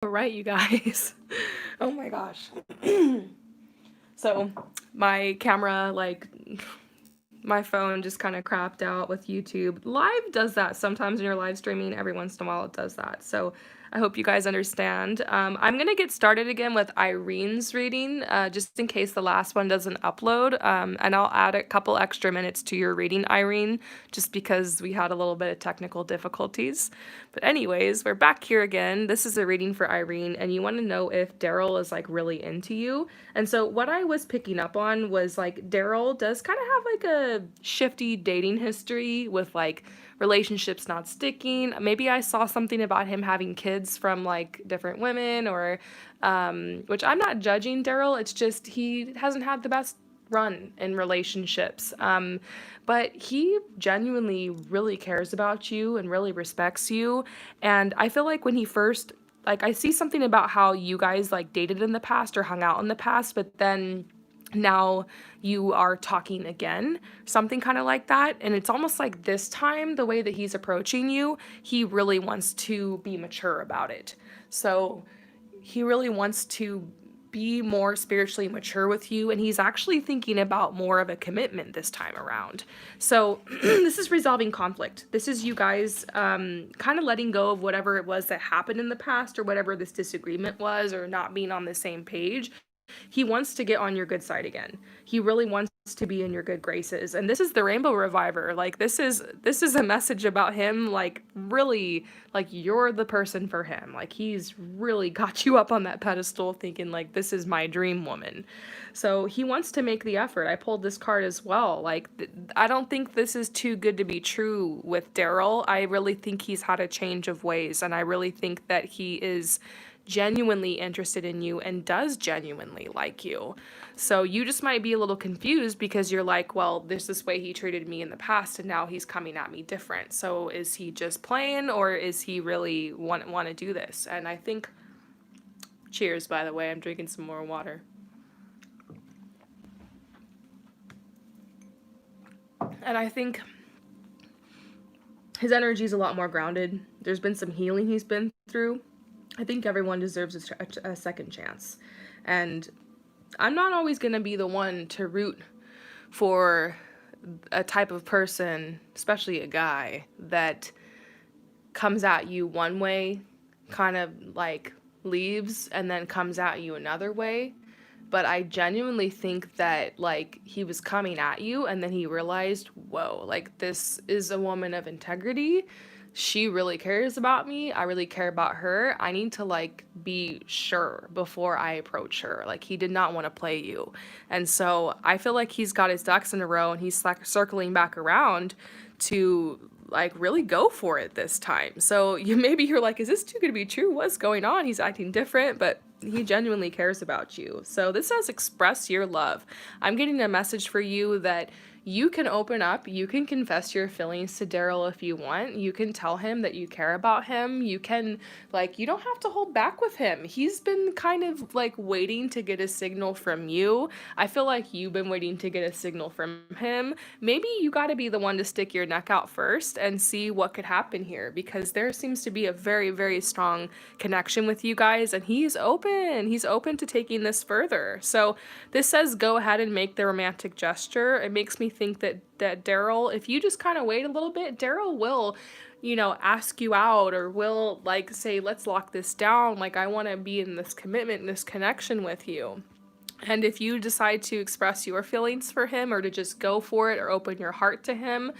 All right, you guys. Oh my gosh. So, my camera, like, my phone just kind of crapped out with YouTube. Live does that sometimes when you're live streaming. Every once in a while it does that. So I hope you guys understand. I'm going to get started again with Irene's reading, just in case the last one doesn't upload. And I'll add a couple extra minutes to your reading, Irene, just because we had a little bit of technical difficulties. But anyways, we're back here again. This is a reading for Irene, and you want to know if Daryl is like really into you. And so what I was picking up on was like Daryl does kind of have like a shifty dating history with like relationships not sticking. Maybe I saw something about him having kids from like different women or which I'm not judging Daryl. It's just he hasn't had the best run in relationships. But he genuinely really cares about you and really respects you. And I feel like when he first, like, I see something about how you guys like dated in the past or hung out in the past, but then now you are talking again, something kind of like that. And it's almost like this time, the way that he's approaching you, he really wants to be mature about it. So he really wants to be more spiritually mature with you, and he's actually thinking about more of a commitment this time around. So this is resolving conflict. This is you guys kind of letting go of whatever it was that happened in the past or whatever this disagreement was or not being on the same page. He wants to get on your good side again. He really wants to be in your good graces. And this is the Rainbow Reviver. Like this is a message about him, like really, like you're the person for him. Like he's really got you up on that pedestal thinking like this is my dream woman. So he wants to make the effort. I pulled this card as well. Like I don't think this is too good to be true with Daryl. I really think he's had a change of ways, and I really think that he is genuinely interested in you and does genuinely like you. So you just might be a little confused because you're like, well, there's this way he treated me in the past and now he's coming at me different. So is he just playing or is he really want to do this? And I think, cheers, by the way, I'm drinking some more water. And I think his energy is a lot more grounded. There's been some healing he's been through. I think everyone deserves a second chance. And I'm not always going to be the one to root for a type of person, especially a guy, that comes at you one way, kind of like leaves, and then comes at you another way. But I genuinely think that like he was coming at you and then he realized, whoa, like this is a woman of integrity. She really cares about me. I really care about her. I need to like be sure before I approach her. Like he did not want to play you. And so I feel like he's got his ducks in a row and he's like circling back around to like really go for it this time. So you're like, is this too good to be true? What's going on? He's acting different, but he genuinely cares about you. So this says express your love. I'm getting a message for you that you can open up, you can confess your feelings to Daryl if you want. You can tell him that you care about him. You can, like, you don't have to hold back with him. He's been kind of like waiting to get a signal from you. I feel like you've been waiting to get a signal from him. Maybe you got to be the one to stick your neck out first and see what could happen here, because there seems to be a very, very strong connection with you guys, and he's open. He's open to taking this further. So this says go ahead and make the romantic gesture. It makes me think that Daryl, if you just kind of wait a little bit, Daryl will, ask you out or will like say, let's lock this down. Like I want to be in this commitment, this connection with you. And if you decide to express your feelings for him or to just go for it or open your heart to him,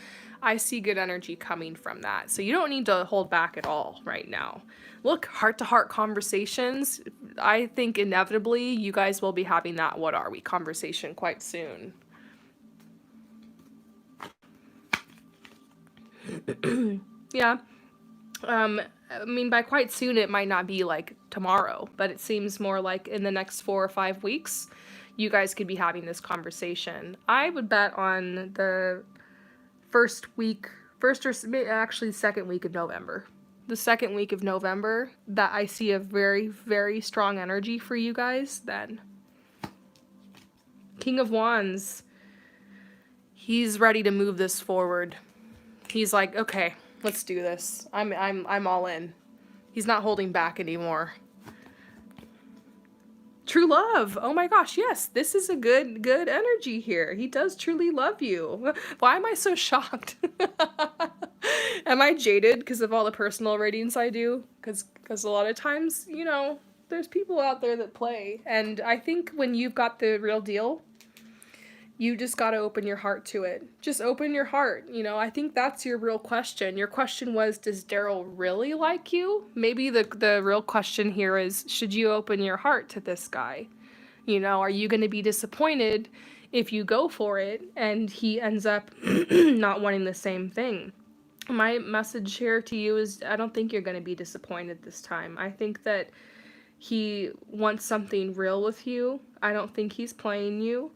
I see good energy coming from that. So you don't need to hold back at all right now. Look, heart-to-heart conversations, I think inevitably you guys will be having that what are we conversation quite soon. Yeah. I mean, by quite soon, it might not be like tomorrow, but it seems more like in the next 4 or 5 weeks, you guys could be having this conversation. I would bet on the actually second week of November. The second week of November, that I see a very, very strong energy for you guys then. King of Wands, he's ready to move this forward. He's like, okay, let's do this. I'm all in. He's not holding back anymore. True love. Oh my gosh, yes. This is a good energy here. He does truly love you. Why am I so shocked? Am I jaded because of all the personal readings I do? Because a lot of times, there's people out there that play. And I think when you've got the real deal, you just got to open your heart to it. Just open your heart. I think that's your real question. Your question was, does Daryl really like you? Maybe the real question here is, should you open your heart to this guy? Are you going to be disappointed if you go for it and he ends up not wanting the same thing? My message here to you is, I don't think you're going to be disappointed this time. I think that he wants something real with you. I don't think he's playing you.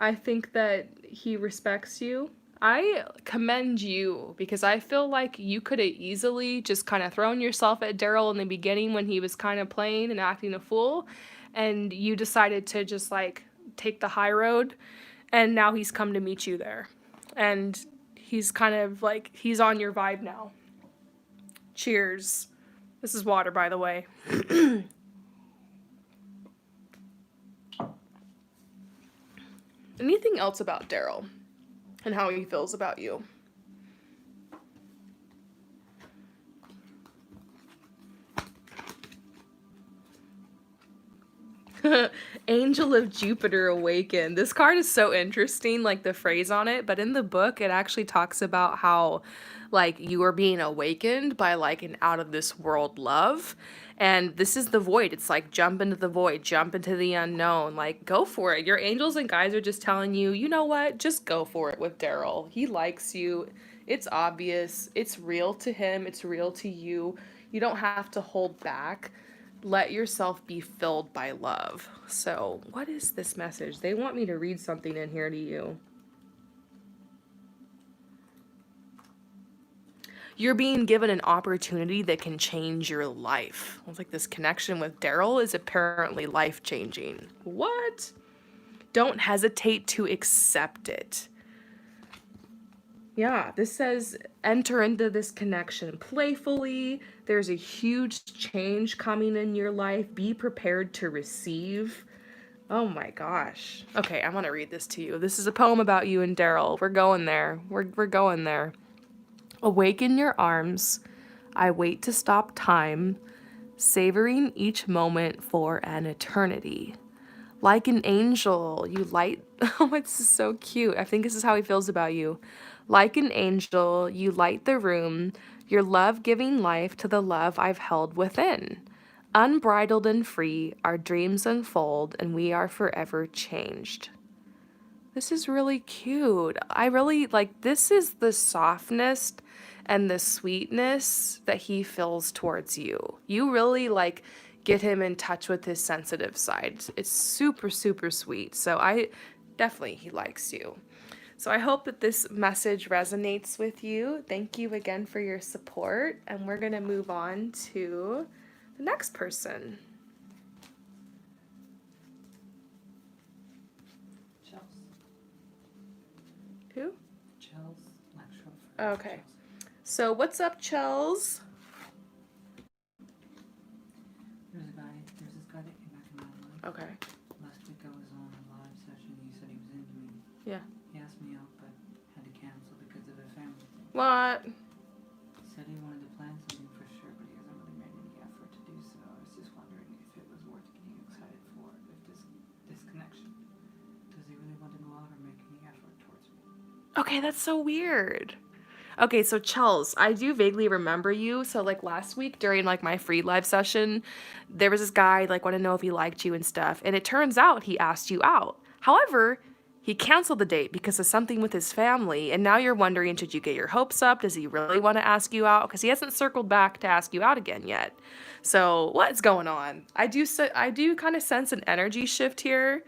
I think that he respects you. I commend you because I feel like you could have easily just kind of thrown yourself at Daryl in the beginning when he was kind of playing and acting a fool, and you decided to just like take the high road, and now he's come to meet you there. And he's kind of like, he's on your vibe now. Cheers. This is water, by the way. Anything else about Daryl and how he feels about you? Angel of Jupiter awakened. This card is so interesting, like the phrase on it, but in the book it actually talks about how like you are being awakened by like an out of this world love. And this is the void. It's like jump into the void, jump into the unknown, like go for it. Your angels and guides are just telling you, you know what? Just go for it with Daryl. He likes you. It's obvious. It's real to him. It's real to you. You don't have to hold back. Let yourself be filled by love. So, what is this message? They want me to read something in here to you. You're being given an opportunity that can change your life. It's like this connection with Daryl is apparently life-changing. What? Don't hesitate to accept it. Yeah, this says enter into this connection playfully. There's a huge change coming in your life. Be prepared to receive. Oh my gosh. Okay, I'm gonna read this to you. This is a poem about you and Daryl. We're going there. We're going there. Awaken your arms. I wait to stop time, savoring each moment for an eternity. Like an angel, you light... Oh, it's so cute. I think this is how he feels about you. Like an angel, you light the room, your love giving life to the love I've held within. Unbridled and free, our dreams unfold, and we are forever changed. This is really cute. I really, like, this is the softness and the sweetness that he feels towards you. You really, like, get him in touch with his sensitive side. It's super, super sweet. So definitely, he likes you. So I hope that this message resonates with you. Thank you again for your support. And we're going to move on to the next person. Chels. Who? Chels. Lecturer. Okay. So what's up, Chels? There's this guy that came back in my life. Okay. Last week I was on a live session. He said he was into me. Yeah. He asked me out, but had to cancel because of a family thing. What? He said he wanted to plan something for sure, but he hasn't really made any effort to do so. I was just wondering if it was worth getting excited for, if this connection. Does he really want to go out or make any effort towards me? Okay, that's so weird. Okay, so Chels, I do vaguely remember you. So like last week during like my free live session, there was this guy like wanted to know if he liked you and stuff, and it turns out he asked you out. However, he canceled the date because of something with his family, and now you're wondering, should you get your hopes up? Does he really want to ask you out? Because he hasn't circled back to ask you out again yet. So what's going on? I do kind of sense an energy shift here.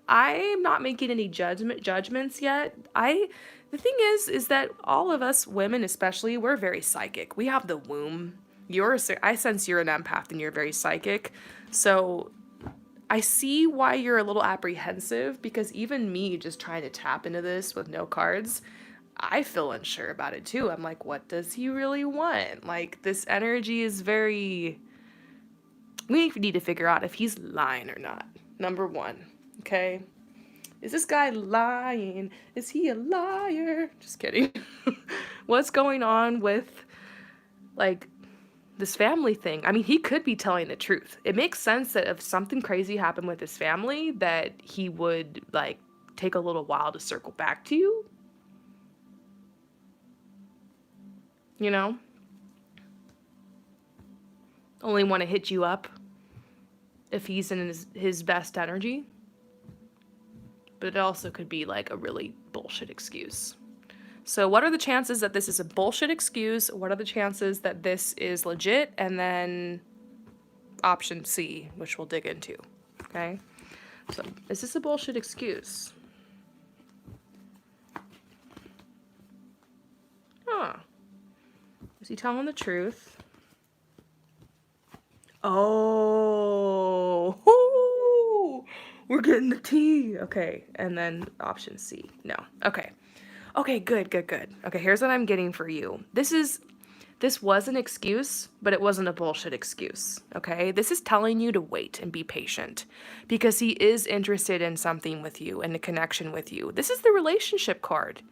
I'm not making any judgments yet. The thing is that all of us women, especially, we're very psychic. We have the womb. I sense you're an empath and you're very psychic. So I see why you're a little apprehensive, because even me just trying to tap into this with no cards, I feel unsure about it too. I'm like, what does he really want? Like, this energy is very... We need to figure out if he's lying or not. Number one. Okay? Is this guy lying? Is he a liar? Just kidding. What's going on with, like, this family thing? I mean, he could be telling the truth. It makes sense that if something crazy happened with his family, that he would, like, take a little while to circle back to you. You know? Only want to hit you up if he's in his best energy. But it also could be like a really bullshit excuse. So what are the chances that this is a bullshit excuse? What are the chances that this is legit? And then option C, which we'll dig into. Okay? So is this a bullshit excuse? Huh. Is he telling the truth? Oh, we're getting the tea. Okay, and then option C. No. Okay. Okay, good. Okay, here's what I'm getting for you. This was an excuse, but it wasn't a bullshit excuse. Okay? This is telling you to wait and be patient because he is interested in something with you and a connection with you. This is the relationship card.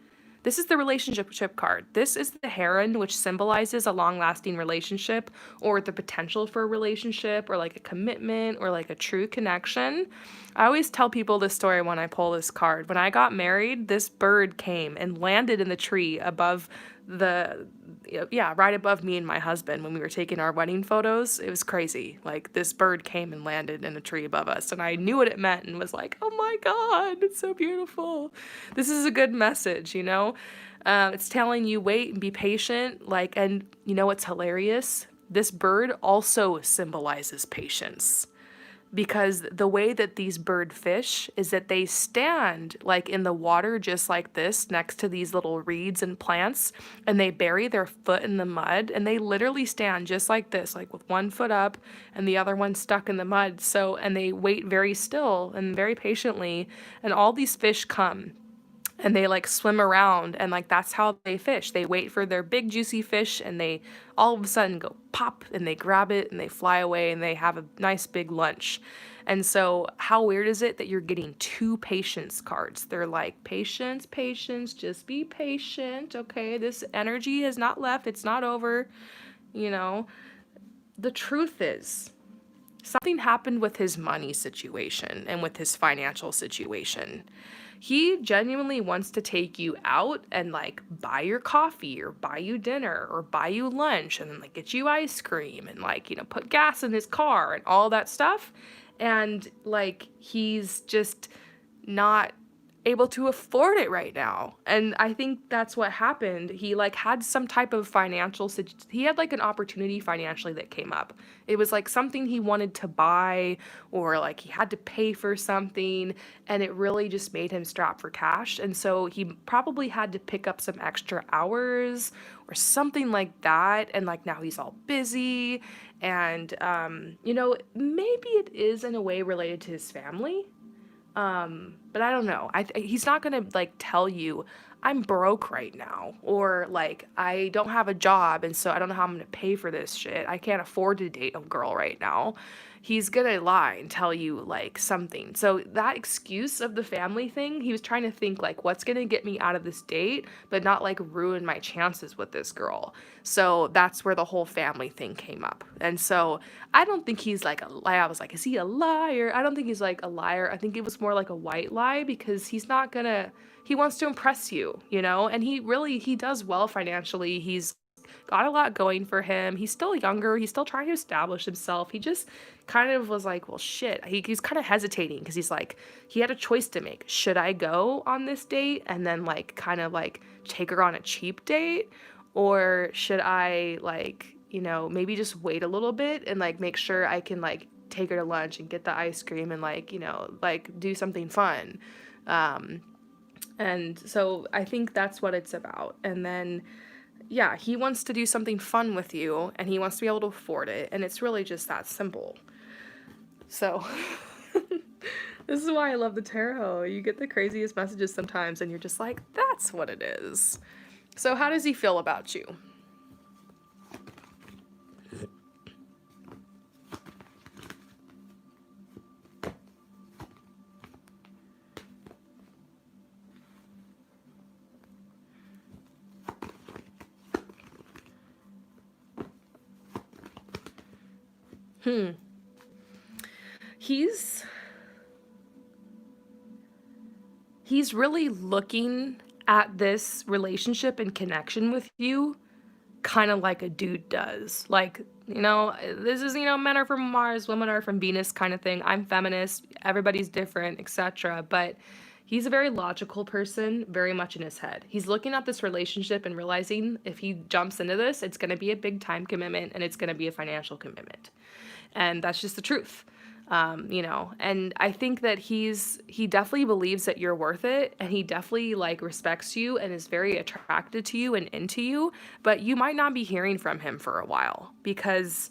This is the relationship card. This is the heron, which symbolizes a long-lasting relationship or the potential for a relationship or like a commitment or like a true connection. I always tell people this story when I pull this card. When I got married, this bird came and landed in the tree above right above me and my husband when we were taking our wedding photos. It was crazy. Like, this bird came and landed in a tree above us, and I knew what it meant and was like, oh my God, it's so beautiful. This is a good message, you know? It's telling you wait and be patient. Like, and you know what's hilarious? This bird also symbolizes patience. Because the way that these bird fish is that they stand like in the water just like this next to these little reeds and plants, and they bury their foot in the mud, and they literally stand just like this, like with one foot up and the other one stuck in the mud. So, and they wait very still and very patiently, and all these fish come and they like swim around, and like that's how they fish. They wait for their big juicy fish, and they all of a sudden go pop, and they grab it and they fly away and they have a nice big lunch. And so how weird is it that you're getting two patience cards? They're like, patience, just be patient. Okay, this energy has not left, it's not over. You know, the truth is something happened with his money situation and with his financial situation. He genuinely wants to take you out and like buy your coffee or buy you dinner or buy you lunch and then like get you ice cream and like, you know, put gas in his car and all that stuff. And like, he's just not able to afford it right now. And I think that's what happened. He like had some type of he had like an opportunity financially that came up. It was like something he wanted to buy, or like he had to pay for something, and it really just made him strapped for cash. And so he probably had to pick up some extra hours or something like that. And like now he's all busy, and you know, maybe it is in a way related to his family. But I don't know. He's not gonna like tell you I'm broke right now, or like I don't have a job and so I don't know how I'm gonna pay for this shit. I can't afford to date a girl right now. He's gonna lie and tell you like something. So that excuse of the family thing, he was trying to think like what's gonna get me out of this date, but not like ruin my chances with this girl. So that's where the whole family thing came up. And so I don't think he's like I was like, is he a liar? I don't think he's like a liar. I think it was more like a white lie, because he wants to impress you, you know? And he does well financially. He's got a lot going for him. He's still younger. He's still trying to establish himself. He just kind of was like, well, shit. He's kind of hesitating because he's like, he had a choice to make. Should I go on this date and then like kind of like take her on a cheap date? Or should I like, you know, maybe just wait a little bit and like make sure I can like take her to lunch and get the ice cream and like, you know, like do something fun. And so I think that's what it's about. And then, yeah, he wants to do something fun with you, and he wants to be able to afford it, and it's really just that simple. So, this is why I love the tarot. You get the craziest messages sometimes, and you're just like, that's what it is. So how does he feel about you? Hmm. He's he's really looking at this relationship and connection with you kind of like a dude does. Like, this is, men are from Mars, women are from Venus kind of thing. I'm feminist, everybody's different, etc. But he's a very logical person, very much in his head. He's looking at this relationship and realizing if he jumps into this, it's going to be a big time commitment and it's going to be a financial commitment. And that's just the truth. And I think that he definitely believes that you're worth it, and he definitely like respects you and is very attracted to you and into you, but you might not be hearing from him for a while because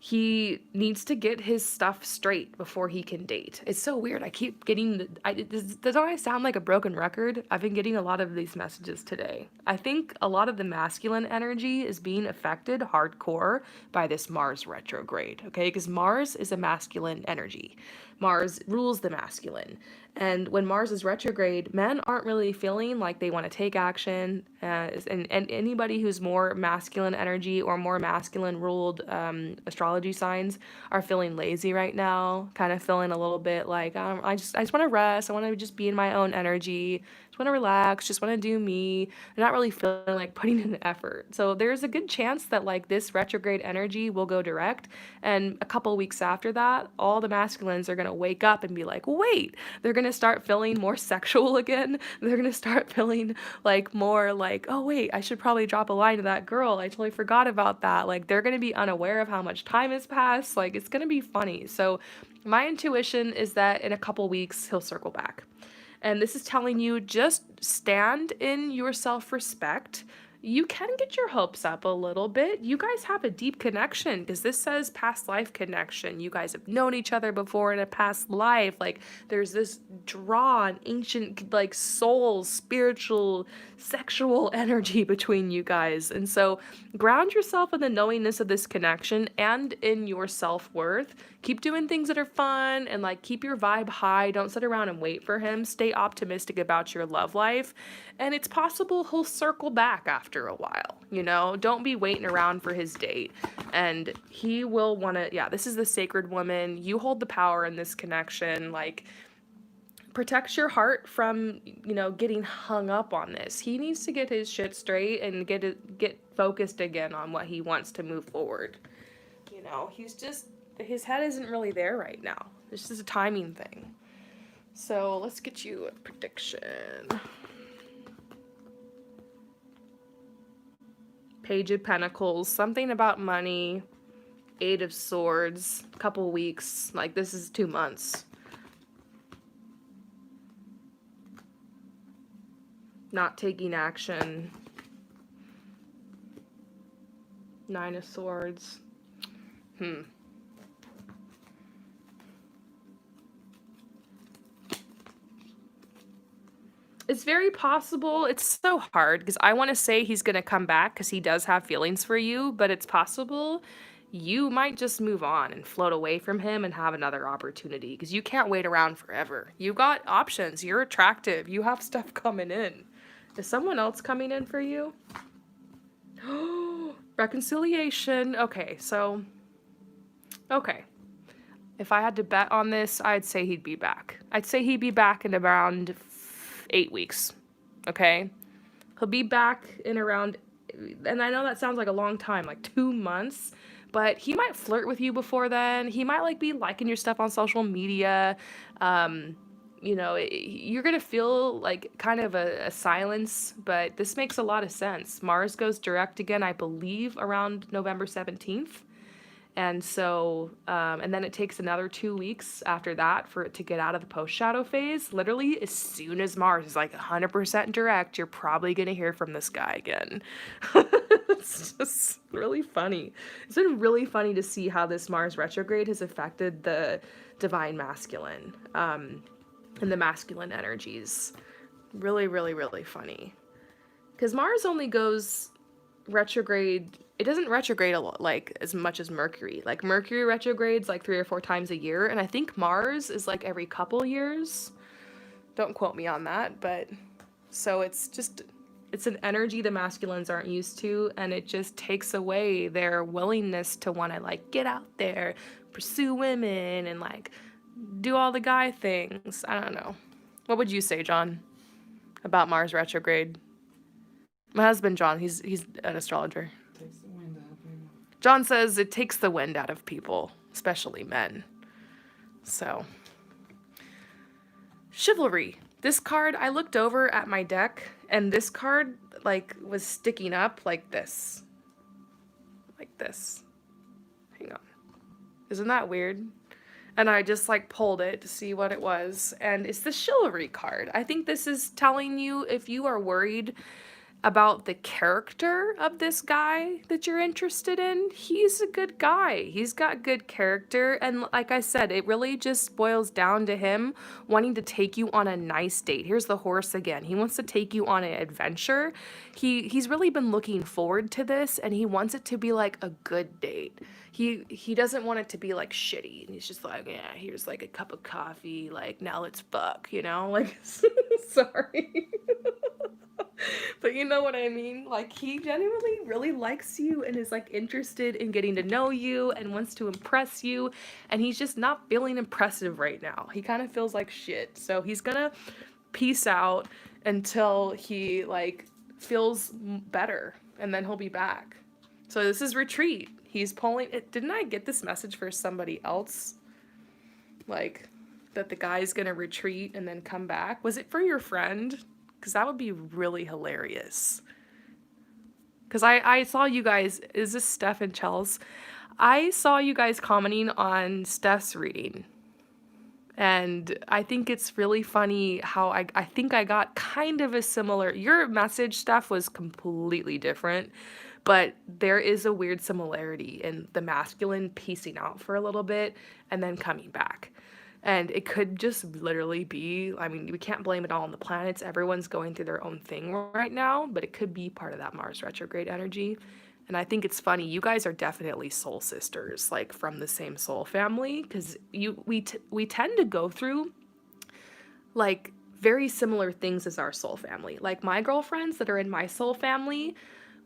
he needs to get his stuff straight before he can date. It's so weird. I keep getting, does I sound like a broken record? I've been getting a lot of these messages today. I think a lot of the masculine energy is being affected hardcore by this Mars retrograde, okay? Because Mars is a masculine energy. Mars rules the masculine. And when Mars is retrograde, men aren't really feeling like they want to take action. And anybody who's more masculine energy or more masculine ruled astrology signs are feeling lazy right now, kind of feeling a little bit like, I just want to rest. I want to just be in my own energy. Just want to relax. Just want to do me. They're not really feeling like putting in the effort. So there's a good chance that like this retrograde energy will go direct. And a couple weeks after that, all the masculines are going to wake up and be like, wait, they're going to start feeling more sexual again. They're going to start feeling like more like, oh, wait, I should probably drop a line to that girl. I totally forgot about that. Like, they're going to be unaware of how much time has passed. Like, it's going to be funny. So, my intuition is that in a couple weeks, he'll circle back. And this is telling you just stand in your self respect. You can get your hopes up a little bit. You guys have a deep connection because this says past life connection. You guys have known each other before in a past life. Like there's this draw and ancient like soul, spiritual, sexual energy between you guys. And so ground yourself in the knowingness of this connection and in your self-worth. Keep doing things that are fun and like keep your vibe high. Don't sit around and wait for him. Stay optimistic about your love life. And it's possible he'll circle back after a while, Don't be waiting around for his date. And he will want to, yeah, this is the sacred woman. You hold the power in this connection. Like, protect your heart from, getting hung up on this. He needs to get his shit straight and get focused again on what he wants to move forward. He's just, his head isn't really there right now. This is a timing thing. So let's get you a prediction. Page of Pentacles, something about money, Eight of Swords, couple weeks, like this is 2 months. Not taking action. Nine of Swords. It's very possible. It's so hard because I want to say he's going to come back because he does have feelings for you, but it's possible you might just move on and float away from him and have another opportunity because you can't wait around forever. You got options. You're attractive. You have stuff coming in. Is someone else coming in for you? Reconciliation. Okay. If I had to bet on this, I'd say he'd be back. I'd say he'd be back in around 8 weeks. Okay? He'll be back in around, and I know that sounds like a long time, like 2 months, but he might flirt with you before then. He might like be liking your stuff on social media. You're going to feel like kind of a silence, but this makes a lot of sense. Mars goes direct again, I believe, around November 17th. And so, and then it takes another 2 weeks after that for it to get out of the post-shadow phase. Literally, as soon as Mars is like 100% direct, you're probably going to hear from this guy again. It's just really funny. It's been really funny to see how this Mars retrograde has affected the divine masculine and the masculine energies. Really, really, really funny. Because Mars only goes retrograde. It doesn't retrograde a lot, like as much as Mercury. Like Mercury retrogrades like 3 or 4 times a year, and I think Mars is like every couple years. Don't quote me on that, but so it's just It's an energy the masculines aren't used to, and it just takes away their willingness to want to like get out there, pursue women, and like do all the guy things. I don't know. What would you say, John, about Mars retrograde? My husband, John, he's an astrologer. Takes the wind out of people. John says it takes the wind out of people, especially men. So, chivalry. This card, I looked over at my deck, and this card, like, was sticking up like this. Like this. Hang on. Isn't that weird? And I just, like, pulled it to see what it was, and it's the chivalry card. I think this is telling you if you are worried about the character of this guy that you're interested in, he's a good guy. He's got good character, and like I said, it really just boils down to him wanting to take you on a nice date. Here's the horse again. He wants to take you on an adventure. He's really been looking forward to this, and he wants it to be like a good date. He doesn't want it to be like shitty, and he's just like, yeah, here's like a cup of coffee, like now let's fuck, you know? Like, sorry. But you know what I mean? Like, he genuinely really likes you and is like interested in getting to know you and wants to impress you, and he's just not feeling impressive right now. He kind of feels like shit. So he's gonna peace out until he like feels better, and then he'll be back. So this is retreat. He's pulling it. Didn't I get this message for somebody else? Like, that the guy's gonna retreat and then come back? Was it for your friend? Because that would be really hilarious. Because I saw you guys, is this Steph and Chels? I saw you guys commenting on Steph's reading. And I think it's really funny how I think I got kind of a similar, your message, Steph, was completely different. But there is a weird similarity in the masculine piecing out for a little bit and then coming back. And it could just literally be, I mean, we can't blame it all on the planets. Everyone's going through their own thing right now, but it could be part of that Mars retrograde energy. And I think it's funny, you guys are definitely soul sisters, like from the same soul family, because we tend to go through like very similar things as our soul family. Like my girlfriends that are in my soul family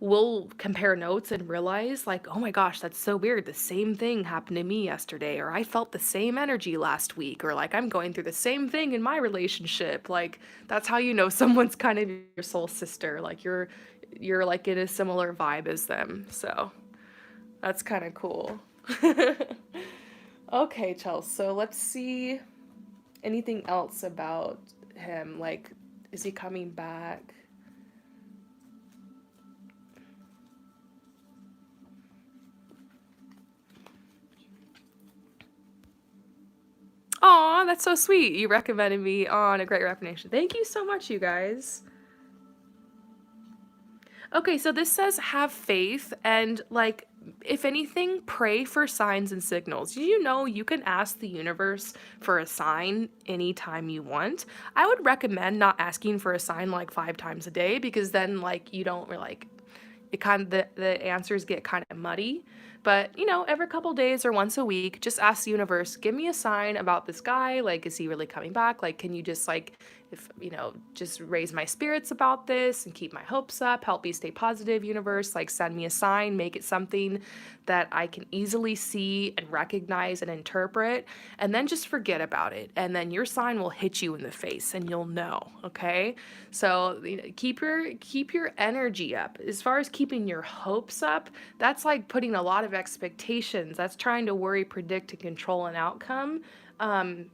will compare notes and realize like, oh my gosh, that's so weird. The same thing happened to me yesterday, or I felt the same energy last week, or like I'm going through the same thing in my relationship. Like that's how you know someone's kind of your soul sister. Like you're like in a similar vibe as them. So that's kind of cool. Okay, Chelsea. So let's see anything else about him. Like, is he coming back? Aw, that's so sweet. You recommended me on a great recommendation. Thank you so much, you guys. Okay, so this says have faith and like, if anything, pray for signs and signals. You know, you can ask the universe for a sign anytime you want. I would recommend not asking for a sign like 5 times a day, because then like you don't like, it kind of, the answers get kind of muddy. But, you know, every couple days or once a week, just ask the universe, give me a sign about this guy. Like, is he really coming back? Like, can you just like, if, you know, just raise my spirits about this and keep my hopes up, help me stay positive, universe, like send me a sign, make it something that I can easily see and recognize and interpret, and then just forget about it. And then your sign will hit you in the face and you'll know, okay? So, you know, keep your energy up. As far as keeping your hopes up, that's like putting a lot of expectations. That's trying to worry, predict, and control an outcome.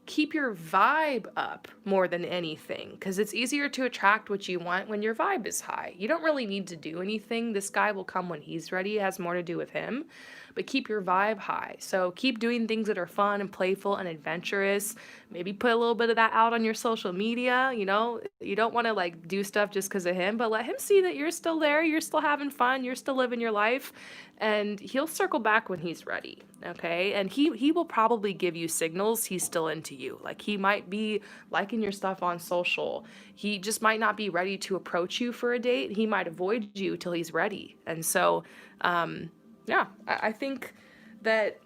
Keep your vibe up more than anything, because it's easier to attract what you want when your vibe is high. You don't really need to do anything. This guy will come when he's ready. It has more to do with him. But keep your vibe high. So keep doing things that are fun and playful and adventurous. Maybe put a little bit of that out on your social media. You know, you don't want to like do stuff just because of him, but let him see that you're still there, you're still having fun, you're still living your life, and he'll circle back when he's ready. Okay? And he will probably give you signals he's still into you. Like he might be liking your stuff on social. He just might not be ready to approach you for a date. He might avoid you till he's ready. And so yeah, I think that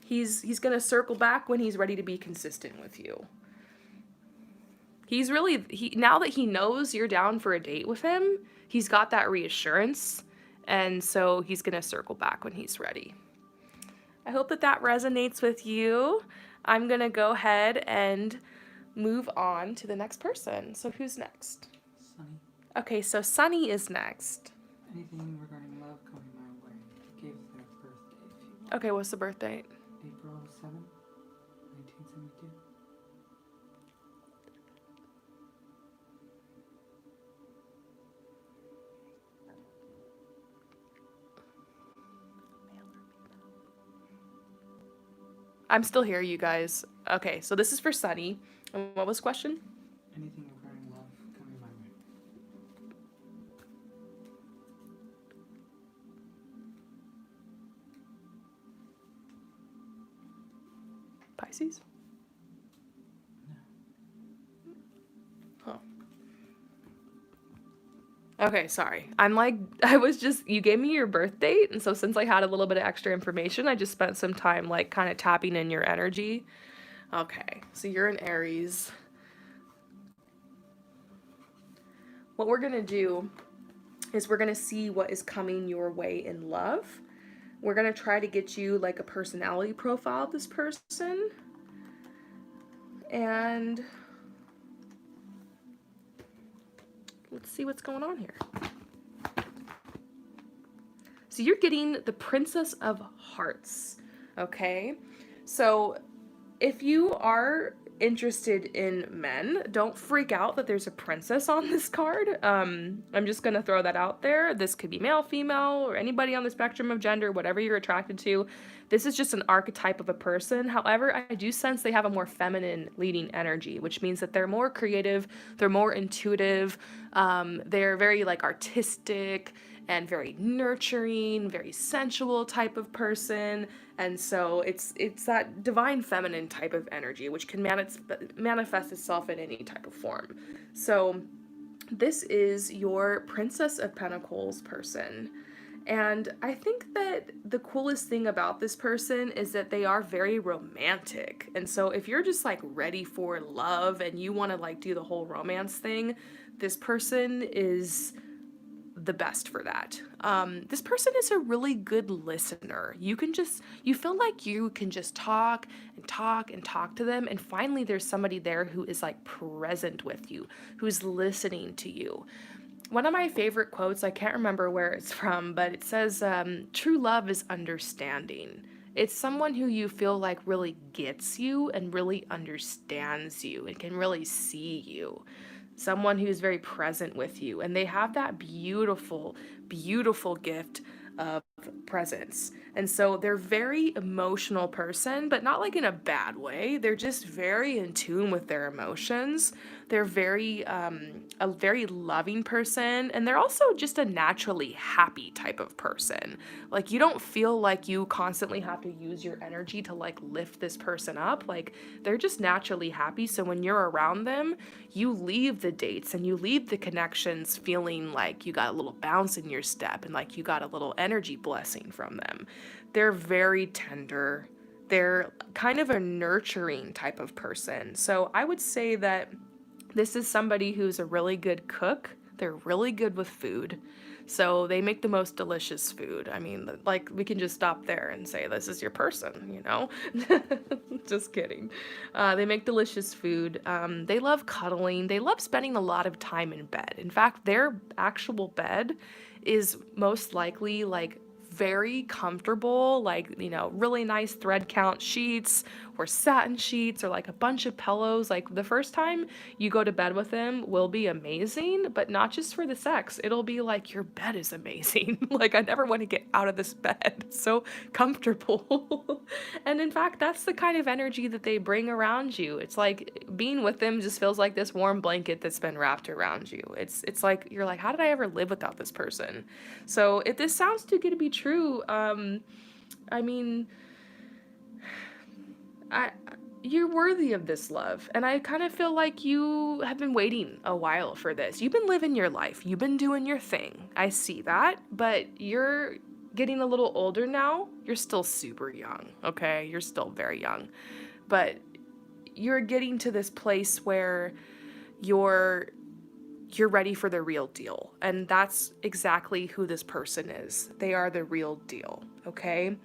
he's gonna circle back when he's ready to be consistent with you. He's really, now that he knows you're down for a date with him, he's got that reassurance, and so he's gonna circle back when he's ready. I hope that that resonates with you. I'm gonna go ahead and move on to the next person. So who's next? Sunny. Okay, so Sunny is next. Anything regarding love coming my way. Give their birthday if you want. Okay, what's the birth date? April 7th, 1972. I'm still here, you guys. Okay, so this is for Sunny. And what was the question? Anything regarding love coming my way. Pisces? No. Huh. Okay, sorry. I was just, you gave me your birth date, and so since I had a little bit of extra information, I just spent some time, like, kind of tapping in your energy. Okay, so you're an Aries. What we're gonna do is we're gonna see what is coming your way in love. We're gonna try to get you, like, a personality profile of this person. And let's see what's going on here. So you're getting the Princess of Hearts, okay? So if you are interested in men, don't freak out that there's a princess on this card. I'm just gonna throw that out there. This could be male, female, or anybody on the spectrum of gender, whatever you're attracted to. This is just an archetype of a person. However, I do sense they have a more feminine leading energy, which means that they're more creative, they're more intuitive, they're very like artistic and very nurturing, very sensual type of person. And so it's that divine feminine type of energy, which can manifest itself in any type of form. So this is your Princess of Pentacles person. And I think that the coolest thing about this person is that they are very romantic. And so if you're just like ready for love and you want to like do the whole romance thing, this person is the best for that. This person is a really good listener. You feel like you can just talk and talk and talk to them, and finally there's somebody there who is like present with you, who's listening to you. One of my favorite quotes, I can't remember where it's from, but it says, true love is understanding. It's someone who you feel like really gets you and really understands you and can really see you. Someone who's very present with you, and they have that beautiful, beautiful gift of presence. And so they're very emotional person, but not like in a bad way. They're just very in tune with their emotions. They're very a very loving person, and they're also just a naturally happy type of person. Like you don't feel like you constantly have to use your energy to like lift this person up. Like they're just naturally happy. So when you're around them, you leave the dates and you leave the connections feeling like you got a little bounce in your step and like you got a little energy blessing from them. They're very tender. They're kind of a nurturing type of person. So I would say that this is somebody who's a really good cook. They're really good with food. So they make the most delicious food. I mean, like, we can just stop there and say, this is your person, you know? Just kidding. They make delicious food. They love cuddling. They love spending a lot of time in bed. In fact, their actual bed is most likely, like, very comfortable, like, you know, really nice thread count sheets or satin sheets or like a bunch of pillows. Like the first time you go to bed with them will be amazing, but not just for the sex. It'll be like, your bed is amazing. Like I never want to get out of this bed. It's so comfortable. And in fact, that's the kind of energy that they bring around you. It's like being with them just feels like this warm blanket that's been wrapped around you. It's like, you're like, how did I ever live without this person? So if this sounds too good to be true, I mean, you're worthy of this love. And I kind of feel like you have been waiting a while for this. You've been living your life. You've been doing your thing. I see that. But you're getting a little older now. You're still super young, okay? You're still very young. But you're getting to this place where you're ready for the real deal. And that's exactly who this person is. They are the real deal, okay?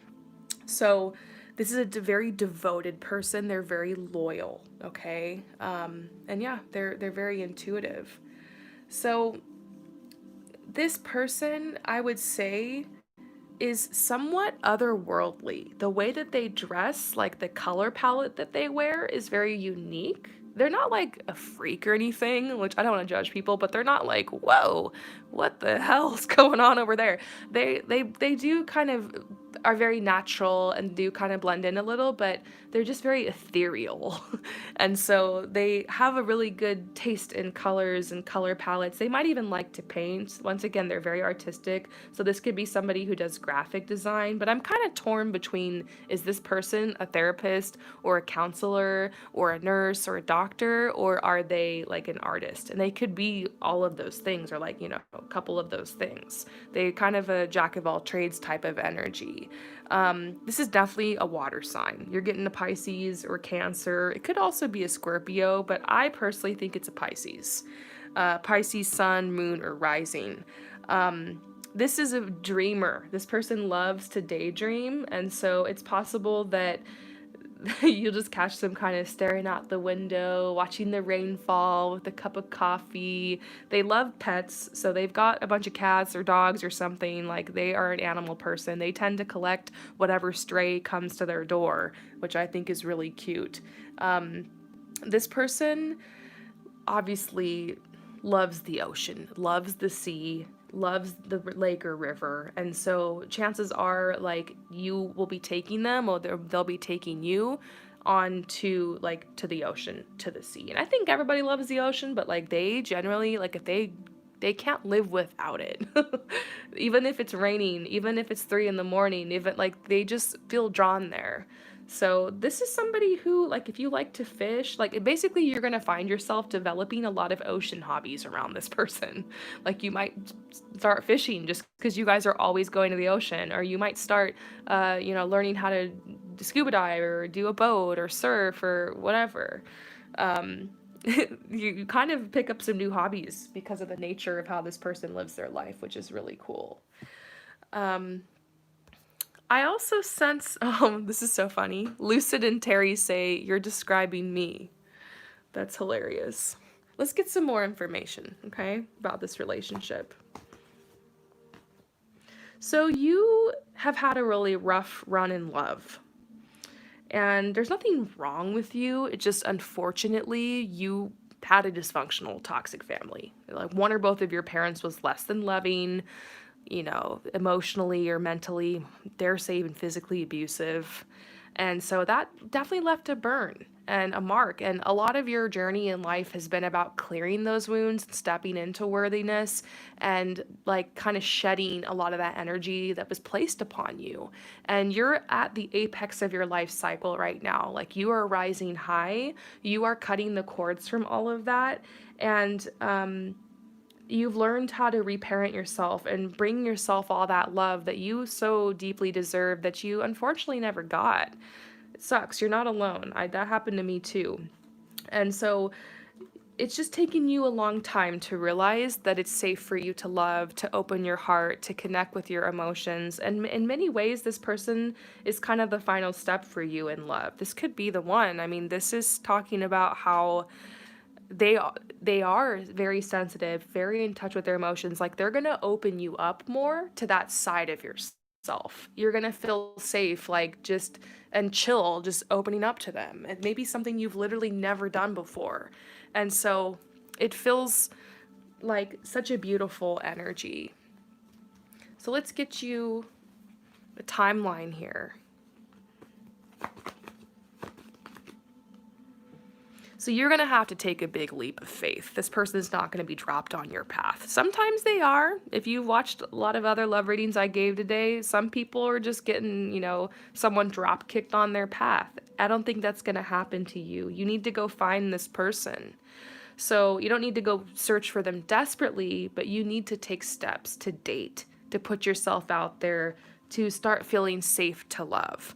So this is a very devoted person. They're very loyal, okay? And yeah, they're very intuitive. So this person, I would say, is somewhat otherworldly. The way that they dress, like the color palette that they wear, is very unique. They're not like a freak or anything, which I don't want to judge people, but they're not like, whoa, what the hell's going on over there? They do kind of are very natural and do kind of blend in a little, but they're just very ethereal. And so they have a really good taste in colors and color palettes. They might even like to paint. Once again, they're very artistic. So this could be somebody who does graphic design, but I'm kind of torn between, is this person a therapist or a counselor or a nurse or a doctor, or are they like an artist? And they could be all of those things, or like, a couple of those things. They kind of a jack of all trades type of energy. This is definitely a water sign. You're getting a Pisces or Cancer. It could also be a Scorpio, but I personally think it's a Pisces. Pisces sun, moon, or rising. This is a dreamer. This person loves to daydream, and so it's possible that you'll just catch them kind of staring out the window, watching the rain fall with a cup of coffee. They love pets, so they've got a bunch of cats or dogs or something. Like, they are an animal person. They tend to collect whatever stray comes to their door, which I think is really cute. This person obviously loves the ocean, loves the sea, loves the lake or river, and so chances are, like, you will be taking them, or they'll be taking you on to, like, to the ocean, to the sea. And I think everybody loves the ocean, but like, they generally, like, if they can't live without it. Even if it's raining, even if it's 3 a.m, even, like, they just feel drawn there. So this is somebody who, like, if you like to fish, like, basically you're going to find yourself developing a lot of ocean hobbies around this person. Like, you might start fishing just because you guys are always going to the ocean, or you might start, learning how to scuba dive or do a boat or surf or whatever. Um, you kind of pick up some new hobbies because of the nature of how this person lives their life, which is really cool. I also sense, oh, this is so funny. Lucid and Terry say, "You're describing me." That's hilarious. Let's get some more information, okay, about this relationship. So you have had a really rough run in love. And there's nothing wrong with you. It just, unfortunately, you had a dysfunctional, toxic family. Like, one or both of your parents was less than loving, emotionally or mentally, dare say even physically abusive. And so that definitely left a burn and a mark. And a lot of your journey in life has been about clearing those wounds, stepping into worthiness, and like kind of shedding a lot of that energy that was placed upon you. And you're at the apex of your life cycle right now. Like, you are rising high, you are cutting the cords from all of that. And, you've learned how to reparent yourself and bring yourself all that love that you so deeply deserve that you unfortunately never got. It sucks. You're not alone. That happened to me too. And so it's just taken you a long time to realize that it's safe for you to love, to open your heart, to connect with your emotions. And in many ways, this person is kind of the final step for you in love. This could be the one. I mean, this is talking about how they are very sensitive, very in touch with their emotions. Like, they're gonna open you up more to that side of yourself. You're gonna feel safe, like, just and chill, just opening up to them. It may be something you've literally never done before, and so it feels like such a beautiful energy. So let's get you a timeline here. So you're going to have to take a big leap of faith. This person is not going to be dropped on your path. Sometimes they are. If you've watched a lot of other love readings I gave today, some people are just getting, someone drop kicked on their path. I don't think that's going to happen to you. You need to go find this person. So you don't need to go search for them desperately, but you need to take steps to date, to put yourself out there, to start feeling safe to love.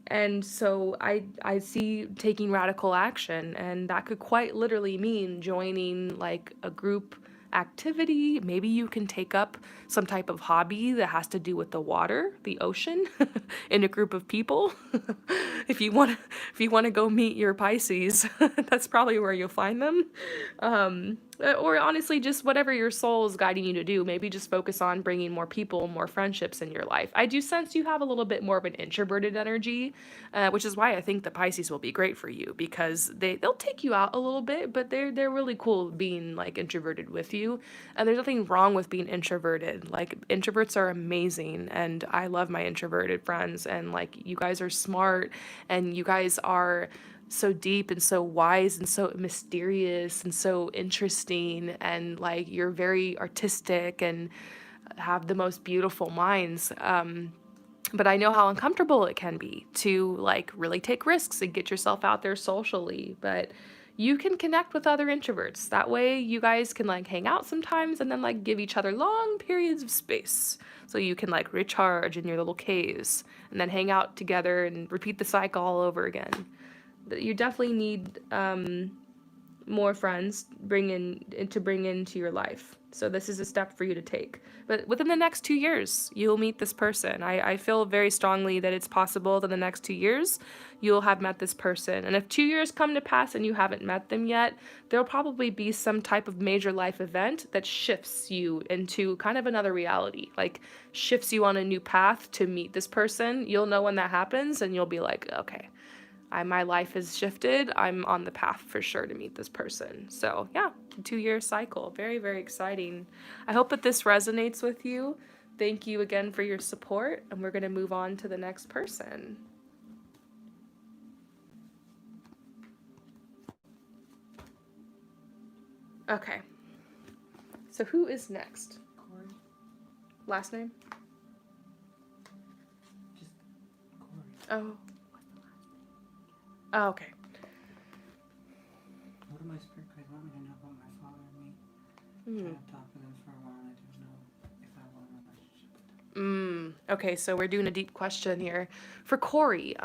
And so I see taking radical action, and that could quite literally mean joining like a group activity. Maybe you can take up some type of hobby that has to do with the water, the ocean, in a group of people. if you want if you want to go meet your Pisces, that's probably where you'll find them. Or honestly, just whatever your soul is guiding you to do. Maybe just focus on bringing more people, more friendships in your life. I do sense you have a little bit more of an introverted energy, which is why I think the Pisces will be great for you, because they'll take you out a little bit, but they're really cool being like introverted with you. And there's nothing wrong with being introverted. Like, introverts are amazing, and I love my introverted friends, and like, you guys are smart, and you guys are so deep and so wise and so mysterious and so interesting, and like, you're very artistic and have the most beautiful minds. But I know how uncomfortable it can be to like really take risks and get yourself out there socially. But you can connect with other introverts. That way you guys can like hang out sometimes and then like give each other long periods of space. So you can like recharge in your little caves and then hang out together and repeat the cycle all over again. You definitely need more friends to bring into your life. So this is a step for you to take. But within the next 2 years, you'll meet this person. I feel very strongly that it's possible that in the next 2 years, you'll have met this person. And if 2 years come to pass and you haven't met them yet, there'll probably be some type of major life event that shifts you into kind of another reality, like shifts you on a new path to meet this person. You'll know when that happens, and you'll be like, okay, my life has shifted. I'm on the path for sure to meet this person. So yeah, 2 year cycle. Very, very exciting. I hope that this resonates with you. Thank you again for your support, and we're going to move on to the next person. Okay. So who is next? Corey. Last name? Just Corey. Oh. Oh, okay. What do my spirit guides want me to know about my father and me? I've talked with them for a while, and I don't know if I want a relationship with them. Okay, so we're doing a deep question here. For Corey,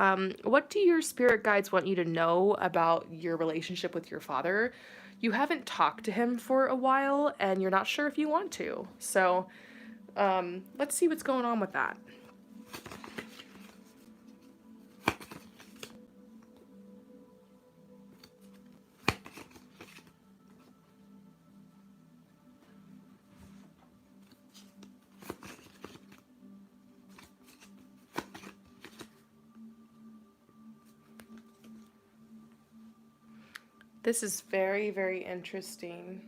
what do your spirit guides want you to know about your relationship with your father? You haven't talked to him for a while, and you're not sure if you want to. So, let's see what's going on with that. This is very, very interesting.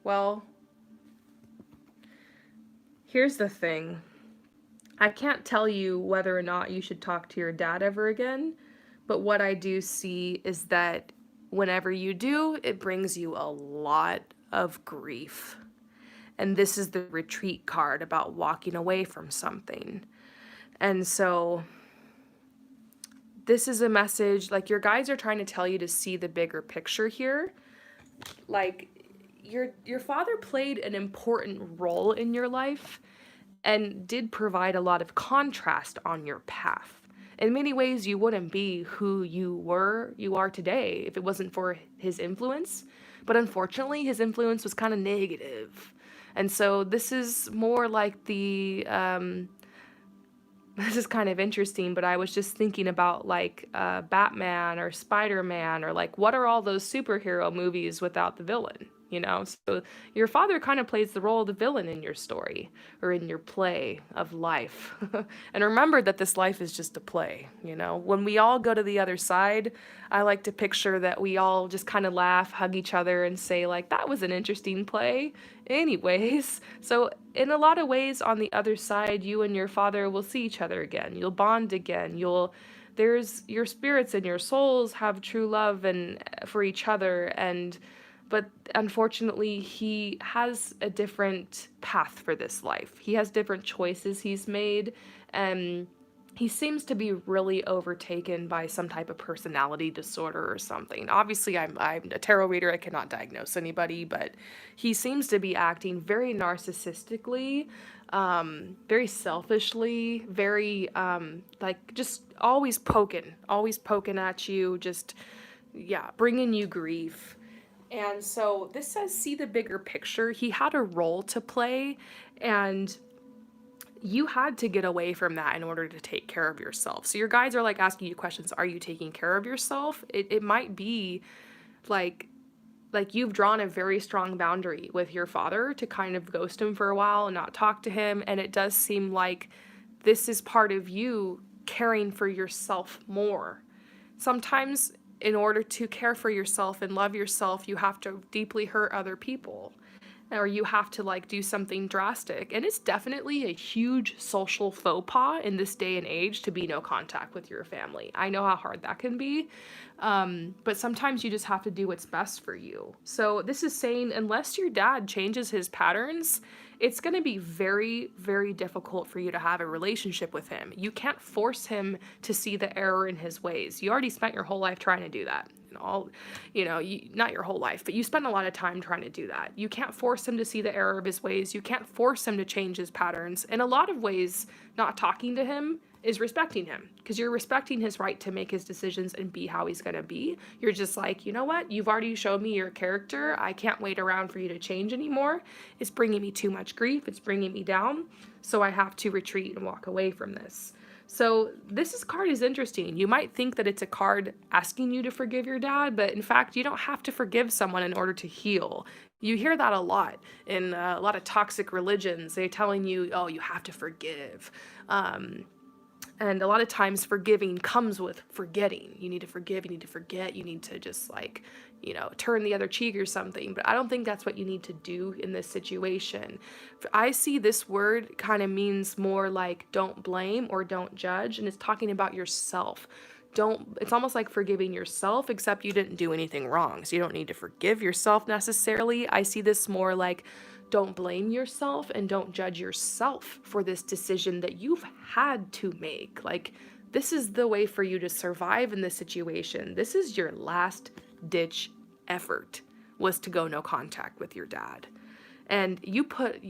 Well, here's the thing. I can't tell you whether or not you should talk to your dad ever again, but what I do see is that whenever you do, it brings you a lot of grief. And this is the retreat card about walking away from something. And so this is a message, like, your guides are trying to tell you to see the bigger picture here. Like, your father played an important role in your life and did provide a lot of contrast on your path. In many ways, you wouldn't be who you are today if it wasn't for his influence. But unfortunately, his influence was kind of negative. And so this is more like this is kind of interesting, but I was just thinking about like Batman or Spider-Man, or like, what are all those superhero movies without the villain? You know, so your father kind of plays the role of the villain in your story or in your play of life. And remember that this life is just a play, you know. When we all go to the other side, I like to picture that we all just kind of laugh, hug each other, and say, like, that was an interesting play. Anyways, so in a lot of ways on the other side, you and your father will see each other again. You'll bond again. There's your spirits and your souls have true love and for each other, but unfortunately, he has a different path for this life. He has different choices he's made, and he seems to be really overtaken by some type of personality disorder or something. Obviously, I'm a tarot reader. I cannot diagnose anybody, but he seems to be acting very narcissistically, very selfishly, very like just always poking at you, just yeah, bringing you grief. And so this says, see the bigger picture. He had a role to play, and you had to get away from that in order to take care of yourself. So your guides are like asking you questions. Are you taking care of yourself? It might be like you've drawn a very strong boundary with your father to kind of ghost him for a while and not talk to him. And it does seem like this is part of you caring for yourself more. Sometimes in order to care for yourself and love yourself, you have to deeply hurt other people, or you have to like do something drastic. And it's definitely a huge social faux pas in this day and age to be no contact with your family. I know how hard that can be, but sometimes you just have to do what's best for you. So this is saying, unless your dad changes his patterns, it's going to be very, very difficult for you to have a relationship with him. You can't force him to see the error in his ways. You already spent your whole life trying to do that. And all, not your whole life, but you spend a lot of time trying to do that. You can't force him to see the error of his ways. You can't force him to change his patterns. In a lot of ways, not talking to him is respecting him, because you're respecting his right to make his decisions and be how he's going to be. You're just like, you know what? You've already showed me your character. I can't wait around for you to change anymore. It's bringing me too much grief. It's bringing me down. So I have to retreat and walk away from this. So card is interesting. You might think that it's a card asking you to forgive your dad, but in fact, you don't have to forgive someone in order to heal. You hear that a lot in a lot of toxic religions. They're telling you, oh, you have to forgive. And a lot of times forgiving comes with forgetting. You need to forgive, you need to forget, you need to just like, turn the other cheek or something. But I don't think that's what you need to do in this situation. I see this word kind of means more like don't blame or don't judge, and it's talking about yourself. It's almost like forgiving yourself, except you didn't do anything wrong. So you don't need to forgive yourself necessarily. I see this more like don't blame yourself and don't judge yourself for this decision that you've had to make. Like, this is the way for you to survive in this situation. This is your last ditch effort, was to go no contact with your dad. And you put,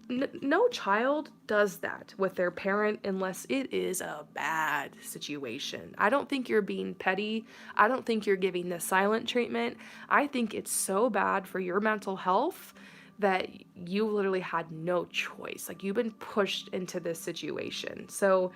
no child does that with their parent unless it is a bad situation. I don't think you're being petty. I don't think you're giving the silent treatment. I think it's so bad for your mental health that you literally had no choice. Like, you've been pushed into this situation. So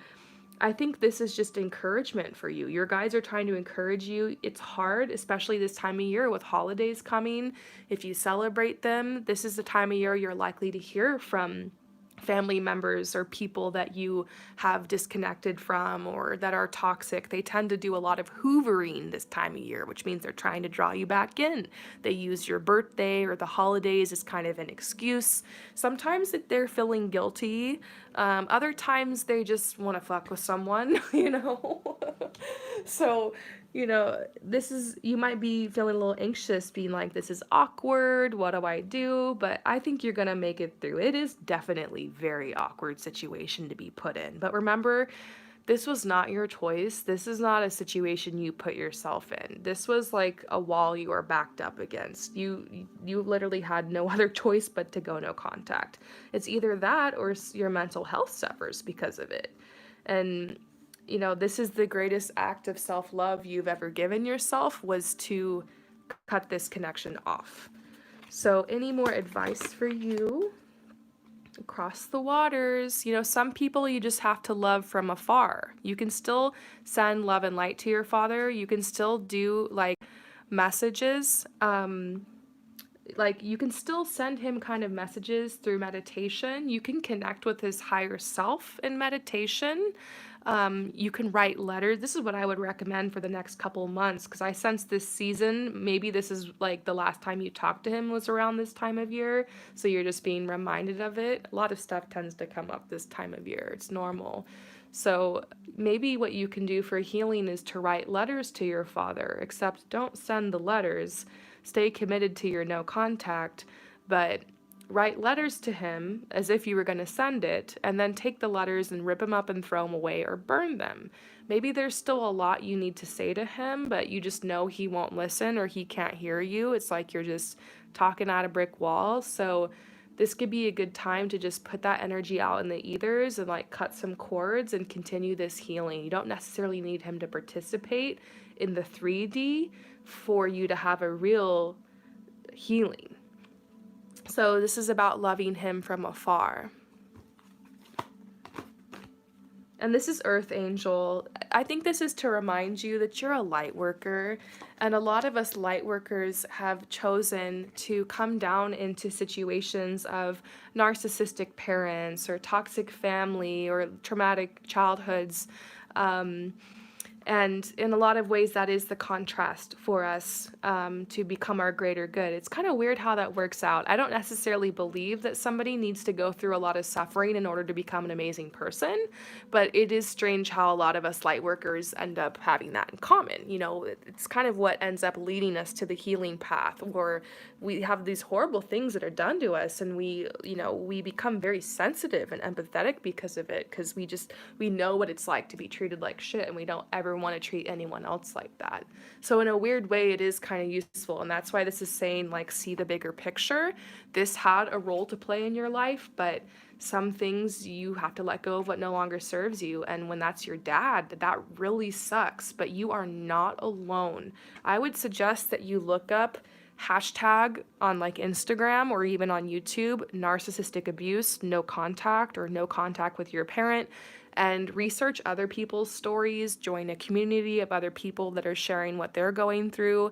I think this is just encouragement for you. Your guides are trying to encourage you. It's hard, especially this time of year with holidays coming. If you celebrate them, this is the time of year you're likely to hear from family members or people that you have disconnected from or that are toxic. They tend to do a lot of hoovering this time of year, which means they're trying to draw you back in. They use your birthday or the holidays as kind of an excuse. Sometimes they're feeling guilty. Other times they just want to fuck with someone, So, you might be feeling a little anxious, being like, this is awkward, what do I do? But I think you're gonna make it through. It is definitely very awkward situation to be put in. But remember, this was not your choice. This is not a situation you put yourself in. This was like a wall you were backed up against. You literally had no other choice but to go no contact. It's either that or your mental health suffers because of it. And this is the greatest act of self-love you've ever given yourself, was to cut this connection off. So any more advice for you? Across the waters, some people you just have to love from afar. You can still send love and light to your father. You can still do like messages. Like, you can still send him kind of messages through meditation. You can connect with his higher self in meditation. You can write letters. This is what I would recommend for the next couple months, because I sense this season, maybe this is like the last time you talked to him was around this time of year, so you're just being reminded of it. A lot of stuff tends to come up this time of year. It's normal. So maybe what you can do for healing is to write letters to your father, except don't send the letters. Stay committed to your no contact, but write letters to him as if you were going to send it, and then take the letters and rip them up and throw them away or burn them. Maybe there's still a lot you need to say to him, but you just know he won't listen or he can't hear you. It's like you're just talking at a brick wall. So this could be a good time to just put that energy out in the ethers and like cut some cords and continue this healing. You don't necessarily need him to participate in the 3D for you to have a real healing. So this is about loving him from afar. And this is Earth Angel. I think this is to remind you that you're a light worker. And a lot of us light workers have chosen to come down into situations of narcissistic parents or toxic family or traumatic childhoods. And in a lot of ways, that is the contrast for us to become our greater good. It's kind of weird how that works out. I don't necessarily believe that somebody needs to go through a lot of suffering in order to become an amazing person, but it is strange how a lot of us light workers end up having that in common. You know, it's kind of what ends up leading us to the healing path, where we have these horrible things that are done to us, and we become very sensitive and empathetic because of it, because we know what it's like to be treated like shit, and we don't ever want to treat anyone else like that. So in a weird way, it is kind of useful, and that's why this is saying, like, see the bigger picture. This had a role to play in your life, but some things you have to let go of what no longer serves you, and when that's your dad, that really sucks, but you are not alone. I would suggest that you look up hashtag on like Instagram or even on YouTube, narcissistic abuse, no contact, or no contact with your parent, and research other people's stories, join a community of other people that are sharing what they're going through,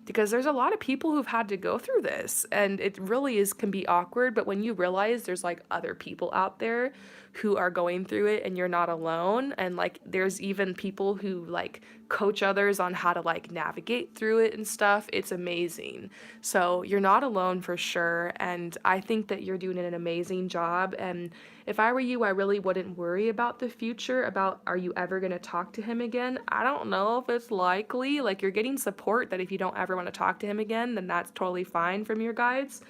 because there's a lot of people who've had to go through this, and it really can be awkward, but when you realize there's like other people out there who are going through it and you're not alone, and like there's even people who like coach others on how to like navigate through it and stuff, it's amazing. So you're not alone for sure, and I think that you're doing an amazing job. And if I were you, I really wouldn't worry about the future, about are you ever going to talk to him again. I don't know if it's likely. Like, you're getting support that if you don't ever want to talk to him again, then that's totally fine from your guides,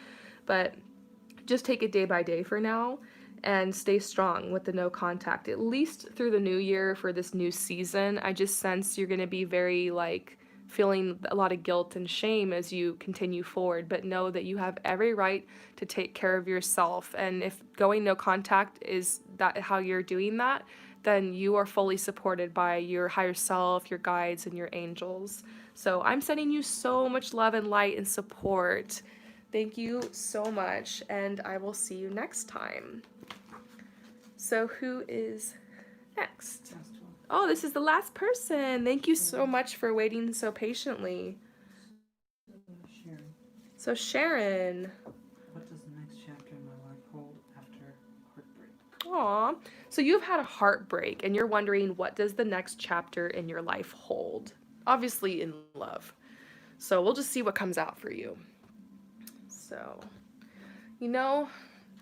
but just take it day by day for now and stay strong with the no contact, at least through the new year for this new season. I just sense you're going to be very like feeling a lot of guilt and shame as you continue forward, but know that you have every right to take care of yourself. And if going no contact is that how you're doing that, then you are fully supported by your higher self, your guides, and your angels. So I'm sending you so much love and light and support. Thank you so much, and I will see you next time. So who is next? Oh, this is the last person. Thank you so much for waiting so patiently. Sharon. So Sharon. What does the next chapter in my life hold after heartbreak? Aw. So you've had a heartbreak, and you're wondering, what does the next chapter in your life hold? Obviously in love. So we'll just see what comes out for you. So,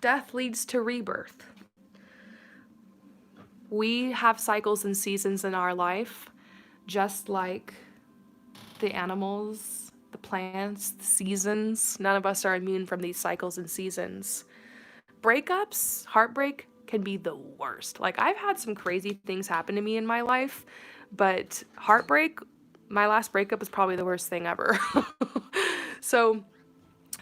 death leads to rebirth. We have cycles and seasons in our life, just like the animals, the plants, the seasons. None of us are immune from these cycles and seasons. Breakups, heartbreak, can be the worst. Like, I've had some crazy things happen to me in my life, but heartbreak, my last breakup was probably the worst thing ever. So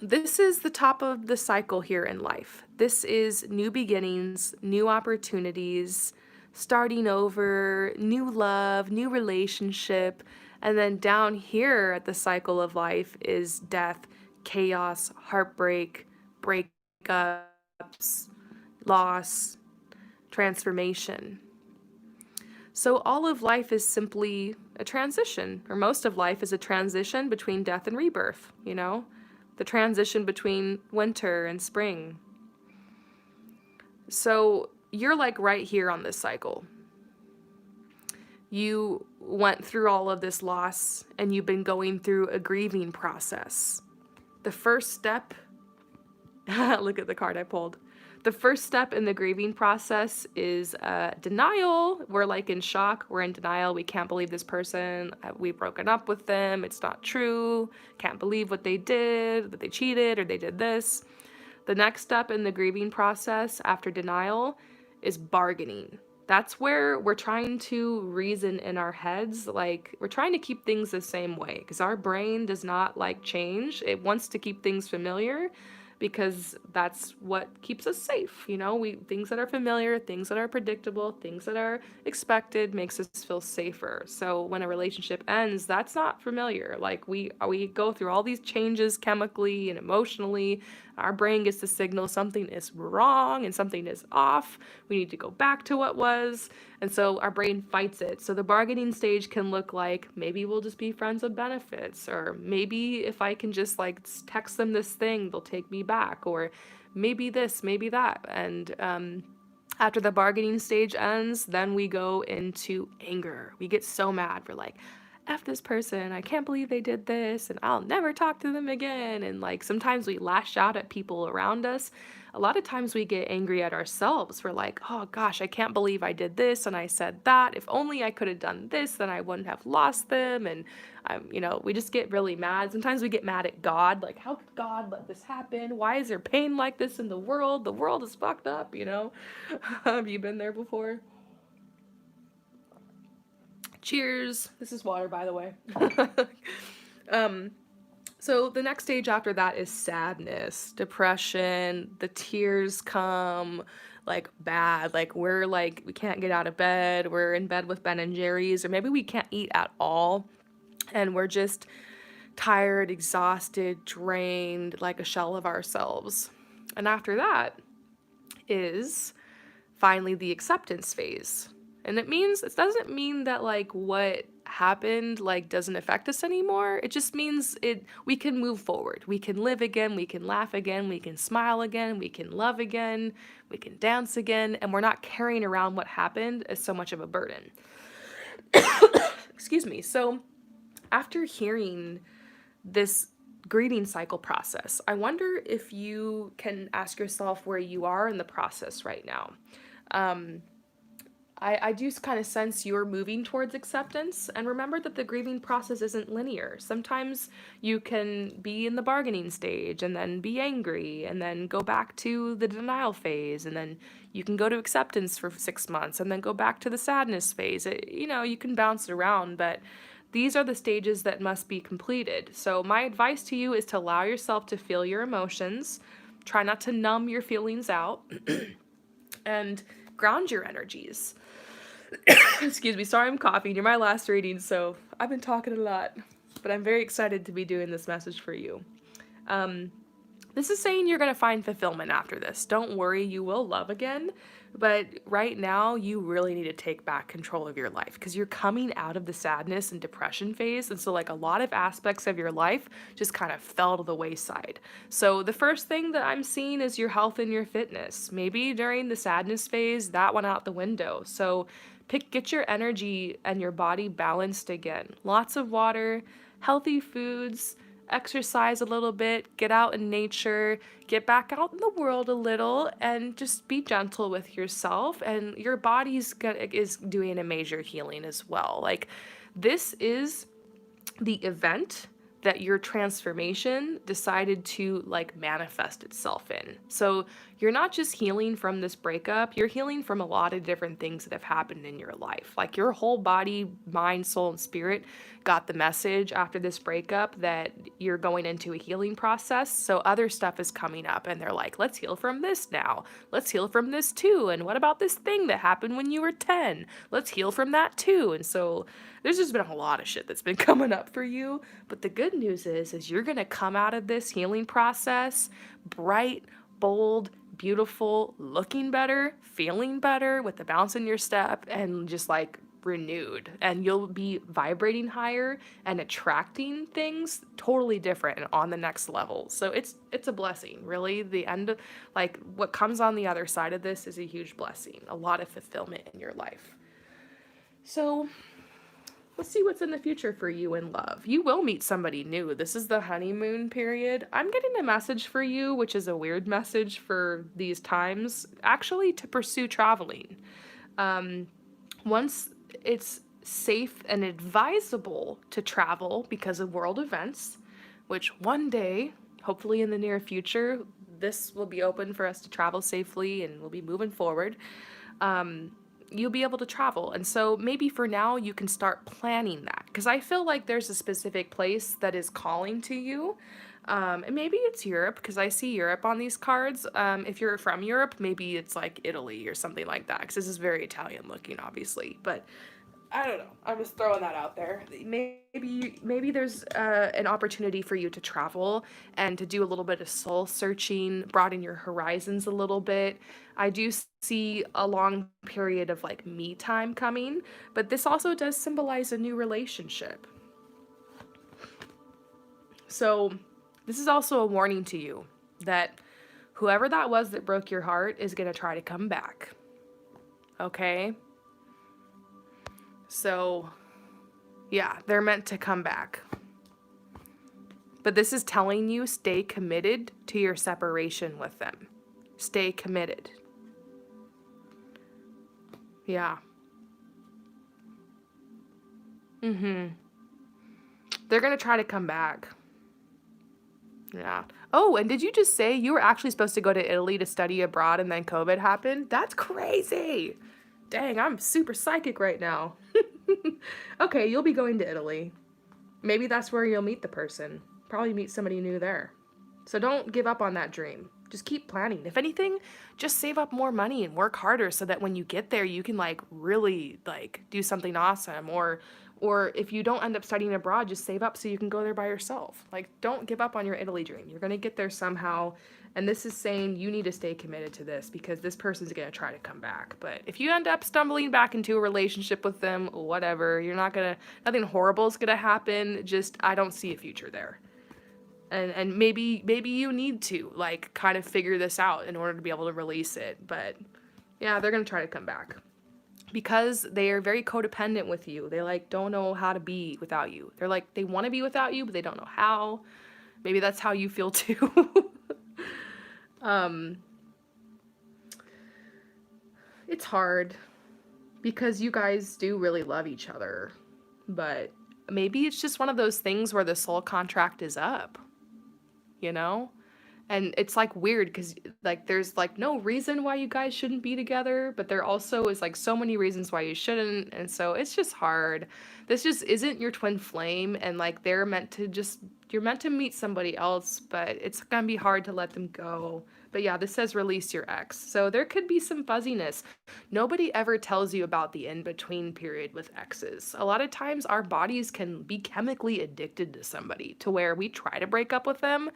this is the top of the cycle here in life. This is new beginnings, new opportunities, starting over, new love, new relationship. And then down here at the cycle of life is death, chaos, heartbreak, breakups, loss, transformation. So all of life is simply a transition, or most of life is a transition between death and rebirth, the transition between winter and spring. So you're like right here on this cycle. You went through all of this loss, and you've been going through a grieving process. The first step, look at the card I pulled. The first step in the grieving process is denial. We're like in shock. We're in denial. We can't believe this person. We've broken up with them. It's not true. Can't believe what they did, that they cheated or they did this. The next step in the grieving process after denial is bargaining. That's where we're trying to reason in our heads, like we're trying to keep things the same way because our brain does not like change. It wants to keep things familiar because that's what keeps us safe. You know, we things that are familiar, things that are predictable, things that are expected makes us feel safer. So when a relationship ends, that's not familiar. Like we go through all these changes chemically and emotionally. Our brain gets the signal something is wrong and something is off. We need to go back to what was. And so our brain fights it. So the bargaining stage can look like maybe we'll just be friends with benefits, or maybe if I can just like text them this thing, they'll take me back, or maybe this, maybe that. And after the bargaining stage ends, then we go into anger. We get so mad. We're like, F this person, I can't believe they did this, and I'll never talk to them again. And like sometimes we lash out at people around us. A lot of times we get angry at ourselves. We're like, oh gosh, I can't believe I did this and I said that. If only I could have done this, then I wouldn't have lost them. And we just get really mad. Sometimes we get mad at God, like, how could God let this happen? Why is there pain like this in the world? The world is fucked up, you know? Have you been there before? Cheers. This is water, by the way. So the next stage after that is sadness, depression, the tears come like bad, like we can't get out of bed, we're in bed with Ben and Jerry's, or maybe we can't eat at all, and we're just tired, exhausted, drained, like a shell of ourselves. And after that is finally the acceptance phase. And it doesn't mean that like what happened like doesn't affect us anymore. It just means we can move forward. We can live again, we can laugh again, we can smile again, we can love again, we can dance again, and we're not carrying around what happened as so much of a burden. Excuse me. So after hearing this grieving cycle process, I wonder if you can ask yourself where you are in the process right now. I do kind of sense you're moving towards acceptance, and remember that the grieving process isn't linear. Sometimes you can be in the bargaining stage and then be angry and then go back to the denial phase, and then you can go to acceptance for 6 months and then go back to the sadness phase. You can bounce around, but these are the stages that must be completed. So my advice to you is to allow yourself to feel your emotions, try not to numb your feelings out, and ground your energies. Excuse me, sorry I'm coughing. You're my last reading, so I've been talking a lot. But I'm very excited to be doing this message for you. This is saying you're going to find fulfillment after this. Don't worry, you will love again. But right now, you really need to take back control of your life because you're coming out of the sadness and depression phase. And so, like, a lot of aspects of your life just kind of fell to the wayside. So, the first thing that I'm seeing is your health and your fitness. Maybe during the sadness phase, that went out the window. So, get your energy and your body balanced again. Lots of water, healthy foods, exercise a little bit, get out in nature, get back out in the world a little, and just be gentle with yourself. And your body's is doing a major healing as well. Like, this is the event that your transformation decided to like manifest itself in. So you're not just healing from this breakup, you're healing from a lot of different things that have happened in your life. Like your whole body, mind, soul, and spirit got the message after this breakup that you're going into a healing process. So other stuff is coming up and they're like, let's heal from this now. Let's heal from this too. And what about this thing that happened when you were 10? Let's heal from that too. And so there's just been a lot of shit that's been coming up for you. But the good news is you're going to come out of this healing process bright, bold, beautiful, looking better, feeling better with the bounce in your step, and just like renewed. And you'll be vibrating higher and attracting things totally different and on the next level. So it's a blessing, really. The end, like what comes on the other side of this is a huge blessing, a lot of fulfillment in your life. So let's see what's in the future for you in love. You will meet somebody new. This is the honeymoon period. I'm getting a message for you, which is a weird message for these times, actually to pursue traveling. Once it's safe and advisable to travel because of world events, which one day, hopefully in the near future, this will be open for us to travel safely and we'll be moving forward, you'll be able to travel. And so maybe for now you can start planning that, because I feel like there's a specific place that is calling to you. And maybe it's Europe, because I see Europe on these cards. If you're from Europe, maybe it's like Italy or something like that, because this is very Italian looking, obviously. But I don't know. I'm just throwing that out there. Maybe there's an opportunity for you to travel and to do a little bit of soul searching, broaden your horizons a little bit. I do see a long period of like me time coming, but this also does symbolize a new relationship. So this is also a warning to you that whoever that was that broke your heart is going to try to come back. Okay? So, yeah, they're meant to come back. But this is telling you, stay committed to your separation with them. Stay committed. Yeah. They're going to try to come back. Yeah. Oh, and did you just say you were actually supposed to go to Italy to study abroad and then COVID happened? That's crazy. Dang, I'm super psychic right now. Okay, you'll be going to Italy. Maybe that's where you'll meet the person. Probably meet somebody new there. So don't give up on that dream. Just keep planning. If anything, just save up more money and work harder so that when you get there, you can like really like do something awesome. Or if you don't end up studying abroad, just save up so you can go there by yourself. Like, don't give up on your Italy dream. You're going to get there somehow. And this is saying you need to stay committed to this, because this person's going to try to come back. But if you end up stumbling back into a relationship with them, whatever, nothing horrible is going to happen. Just, I don't see a future there. And maybe you need to like kind of figure this out in order to be able to release it. But yeah, they're going to try to come back, because they are very codependent with you. They like don't know how to be without you. They're like, they want to be without you, but they don't know how. Maybe that's how you feel too. It's hard because you guys do really love each other, but maybe it's just one of those things where the soul contract is up, you know? And it's like weird because like there's like no reason why you guys shouldn't be together, but there also is like so many reasons why you shouldn't, and so it's just hard. This just isn't your twin flame, and like you're meant to meet somebody else, but it's gonna be hard to let them go. But yeah, this says release your ex. So there could be some fuzziness. Nobody ever tells you about the in-between period with exes. A lot of times our bodies can be chemically addicted to somebody to where we try to break up with them,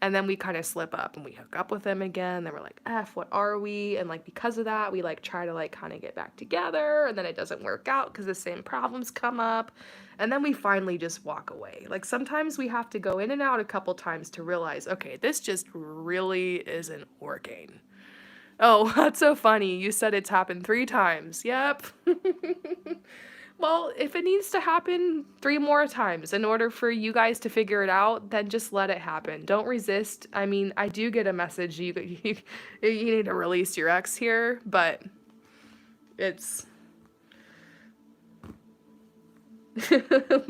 and then we kind of slip up and we hook up with them again. Then we're like, F, what are we? And like, because of that, we like try to like kind of get back together, and then it doesn't work out because the same problems come up. And then we finally just walk away. Like sometimes we have to go in and out a couple times to realize, okay, this just really isn't working. Oh, that's so funny. You said it's happened 3 times. Yep. Well, if it needs to happen 3 more times in order for you guys to figure it out, then just let it happen. Don't resist. I mean, I do get a message you need to release your ex here, but it's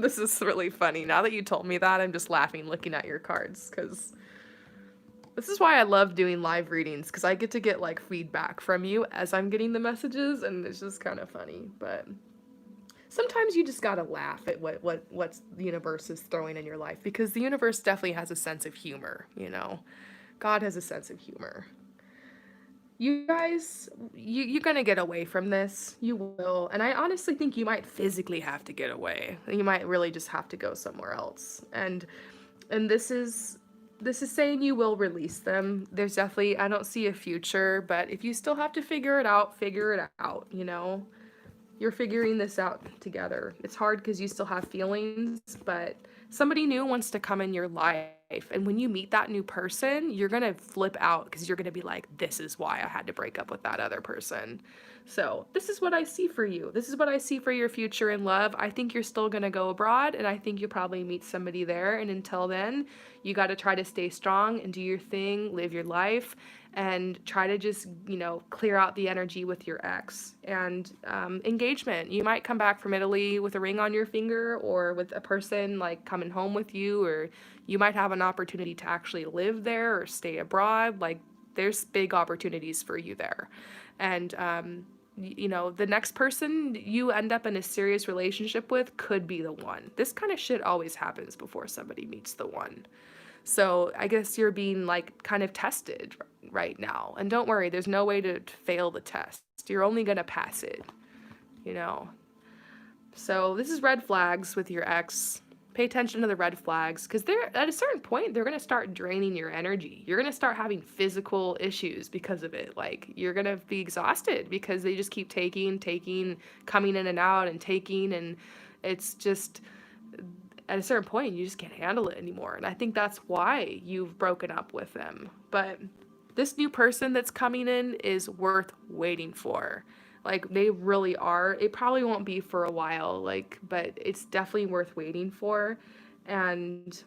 this is really funny. Now that you told me that, I'm just laughing looking at your cards, because this is why I love doing live readings, because I get to get like feedback from you as I'm getting the messages, and it's just kind of funny. But sometimes you just gotta laugh at what's the universe is throwing in your life, because the universe definitely has a sense of humor, you know? God has a sense of humor. You guys, you're gonna get away from this. You will. And I honestly think you might physically have to get away. You might really just have to go somewhere else. And this is saying you will release them. There's definitely, I don't see a future, but if you still have to figure it out, you know? You're figuring this out together. It's hard because you still have feelings, but somebody new wants to come in your life. And when you meet that new person, you're going to flip out because you're going to be like, this is why I had to break up with that other person. So this is what I see for you. This is what I see for your future in love. I think you're still going to go abroad, and I think you'll probably meet somebody there. And until then, you got to try to stay strong and do your thing, live your life, and try to just, clear out the energy with your ex. And engagement. You might come back from Italy with a ring on your finger, or with a person like coming home with you, or you might have an opportunity to actually live there or stay abroad. Like, there's big opportunities for you there. And, the next person you end up in a serious relationship with could be the one. This kind of shit always happens before somebody meets the one. So I guess you're being like kind of tested right now. And don't worry, there's no way to fail the test. You're only going to pass it, you know. So this is red flags with your ex. Pay attention to the red flags, because they're at a certain point they're gonna start draining your energy. You're gonna start having physical issues because of it. Like, you're gonna be exhausted because they just keep taking, coming in and out and taking, and it's just at a certain point you just can't handle it anymore. And I think that's why you've broken up with them. But this new person that's coming in is worth waiting for. Like, they really are. It probably won't be for a while, like, but it's definitely worth waiting for. And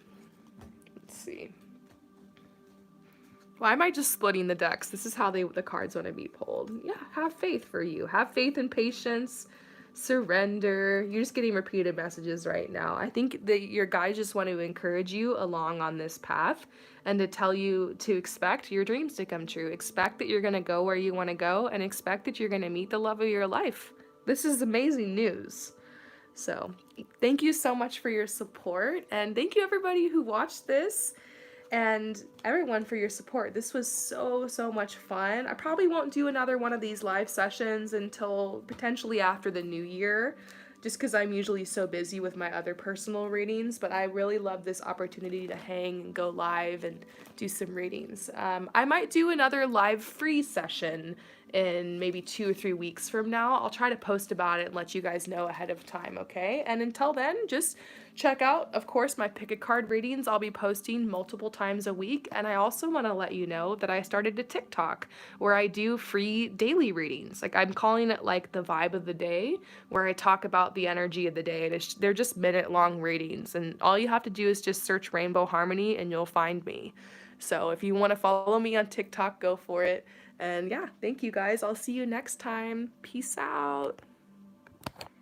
let's see. Why am I just splitting the decks? This is how the cards want to be pulled. Yeah, have faith for you. Have faith and patience. Surrender. You're just getting repeated messages right now. I think that your guys just want to encourage you along on this path, and to tell you to expect your dreams to come true. Expect that you're going to go where you want to go, and expect that you're going to meet the love of your life. This is amazing news. So, thank you so much for your support, and thank you everybody who watched this, and everyone for your support. This was so much fun. I probably won't do another one of these live sessions until potentially after the new year, just because I'm usually so busy with my other personal readings, but I really love this opportunity to hang and go live and do some readings. I might do another live free session in maybe 2 or 3 weeks from now. I'll try to post about it and let you guys know ahead of time, okay? And until then, just check out, of course, my pick a card readings. I'll be posting multiple times a week. And I also want to let you know that I started a TikTok where I do free daily readings. Like, I'm calling it like the vibe of the day, where I talk about the energy of the day. And they're just minute-long readings. And all you have to do is just search Rainbow Harmony and you'll find me. So if you want to follow me on TikTok, go for it. And yeah, thank you guys. I'll see you next time. Peace out.